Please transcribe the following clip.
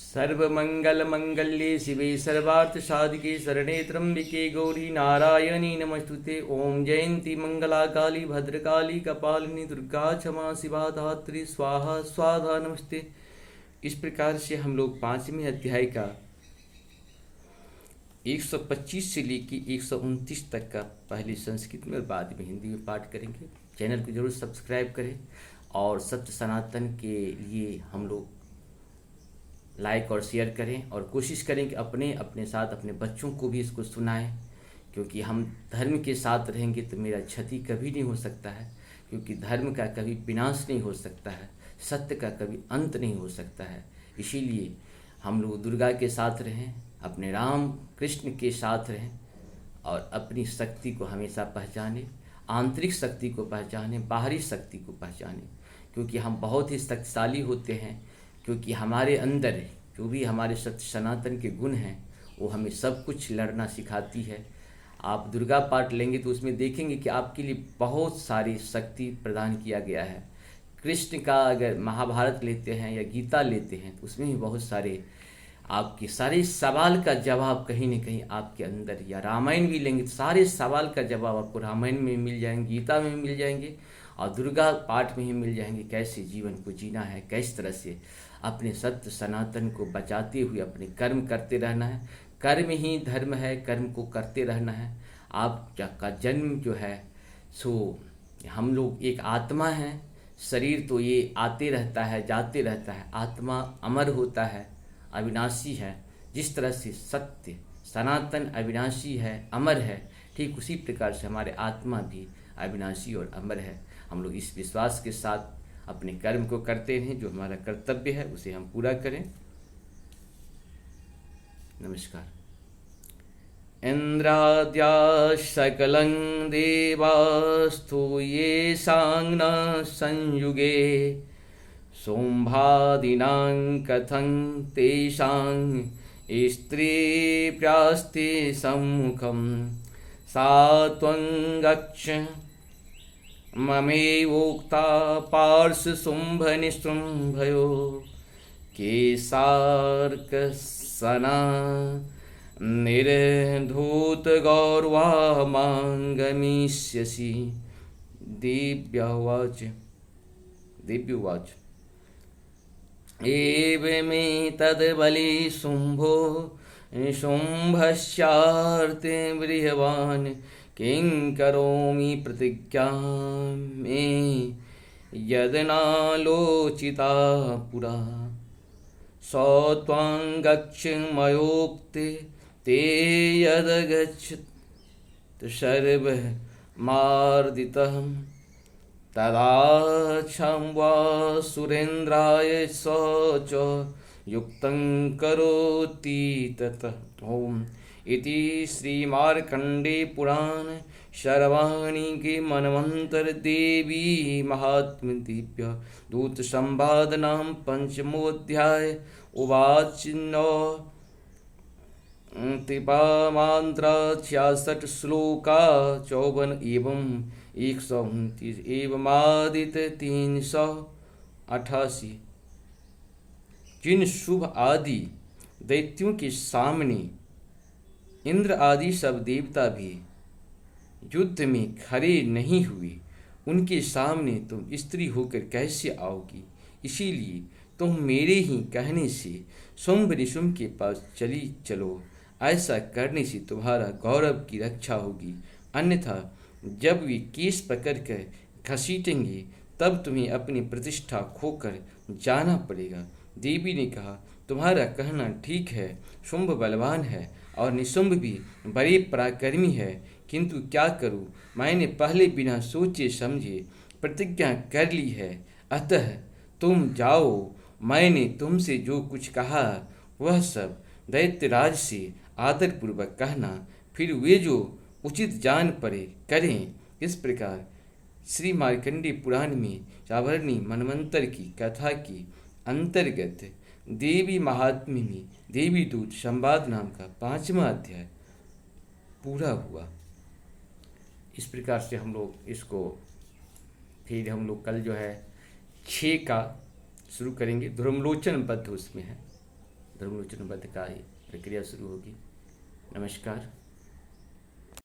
सर्वमंगलमंगल्ये शिवे सर्वार्थसाधिके शरणे त्र्यंबिके गौरी नारायणी नमस्तुते। ओम जयंती मंगला काली भद्रकाली कपालिनी दुर्गा क्षमा शिवा धात्री स्वाहा स्वाधा नमस्ते। इस प्रकार से हम लोग 5वें अध्याय का 125 से लेकर 129 तक का पहले संस्कृत में और बाद में हिंदी में पाठ करेंगे। चैनल को जरूर सब्सक्राइब करें और सत्य सनातन के लिए हम लोग लाइक और शेयर करें और कोशिश करें कि अपने अपने साथ अपने बच्चों को भी इसको सुनाएं, क्योंकि हम धर्म के साथ रहेंगे तो मेरा क्षति कभी नहीं हो सकता है, क्योंकि धर्म का कभी विनाश नहीं हो सकता है, सत्य का कभी अंत नहीं हो सकता है। इसीलिए हम लोग दुर्गा के साथ रहें, अपने राम कृष्ण के साथ रहें और अपनी शक्ति को हमेशा पहचानें, आंतरिक शक्ति को पहचानें, बाहरी शक्ति को पहचानें, क्योंकि हम बहुत ही शक्तिशाली होते हैं। क्योंकि हमारे अंदर जो भी हमारे सत्य सनातन के गुण हैं वो हमें सब कुछ लड़ना सिखाती है। आप दुर्गा पाठ लेंगे तो उसमें देखेंगे कि आपके लिए बहुत सारी शक्ति प्रदान किया गया है। कृष्ण का अगर महाभारत लेते हैं या गीता लेते हैं तो उसमें भी बहुत सारे आपके सारे सवाल का जवाब कहीं ना कहीं आपके अंदर, या रामायण भी लेंगे तो सारे सवाल का जवाब आपको रामायण में मिल जाएंगे, गीता में मिल जाएंगे और दुर्गा पाठ में ही मिल जाएंगे। कैसे जीवन को जीना है, किस तरह से अपने सत्य सनातन को बचाते हुए अपने कर्म करते रहना है। कर्म ही धर्म है, कर्म को करते रहना है। आपका जन्म जो है सो हम लोग एक आत्मा है, शरीर तो ये आते रहता है जाते रहता है, आत्मा अमर होता है, अविनाशी है। जिस तरह से सत्य सनातन अविनाशी है, अमर है, ठीक उसी प्रकार से हमारे आत्मा भी अविनाशी और अमर है। हम लोग इस विश्वास के साथ अपने कर्म को करते हैं, जो हमारा कर्तव्य है उसे हम पूरा करें। नमस्कार। इंद्राद्या सकलं देवास्तु ये सांग संयुगे सोम्भादीनां कथं तेषां स्त्री प्रास्ते सम्मुखं सा त्वं गच्छ ममेवोक्ता पार्श्वशुम्भनिशुम्भयो केशार्कसना निर्धूतगौरवा मां गमिष्यसि। दिव्यवाच एवमेतद्बली शुम्भो शुम्भस्यार्ते बृहवान् किं करोमि प्रतिज्ञां मे यदनालोचिता पुरा। स त्वां गच्छ मयोक्ते ते यदगच्छत् सर्वमार्दितः तदा क्षं वा सुरेन्द्राय स च युक्तं करोति ततः। ओम इति श्रीमार्कंडे पुराण शर्वाणिके मनवंतर देवी महात्म्य दिव्य दूत संवादनां पंचमोऽध्याय। उवाच नौ तिपामांत्रा 66 श्लोका 54 एवं 129 एवमादित्य 388। जिन शुभ आदि दैत्यों के सामने इंद्र आदि सब देवता भी युद्ध में खड़े नहीं हुए, उनके सामने तुम स्त्री होकर कैसे आओगी? इसीलिए तुम मेरे ही कहने से शुंभ निशुंभ के पास चली चलो। ऐसा करने से तुम्हारा गौरव की रक्षा होगी, अन्यथा जब वे केस पकड़कर घसीटेंगे तब तुम्हें अपनी प्रतिष्ठा खोकर जाना पड़ेगा। देवी ने कहा, तुम्हारा कहना ठीक है, शुंभ बलवान है और निशुंभ भी बड़े पराक्रमी है, किंतु क्या करूं, मैंने पहले बिना सोचे समझे प्रतिज्ञा कर ली है। अतः तुम जाओ, मैंने तुमसे जो कुछ कहा वह सब दैत्यराज से आदरपूर्वक कहना, फिर वे जो उचित जान पड़े करें। इस प्रकार श्री मार्कंडेय पुराण में चावरणी मनवंतर की कथा की अंतर्गत देवी महात्म्य में देवी दूत संवाद नाम का 5वां अध्याय पूरा हुआ। इस प्रकार से हम लोग इसको फिर हम लोग कल जो है 6 का शुरू करेंगे। ध्रुवलोचन बद्ध उसमें है। धर्मलोचन वध का प्रक्रिया शुरू होगी। नमस्कार।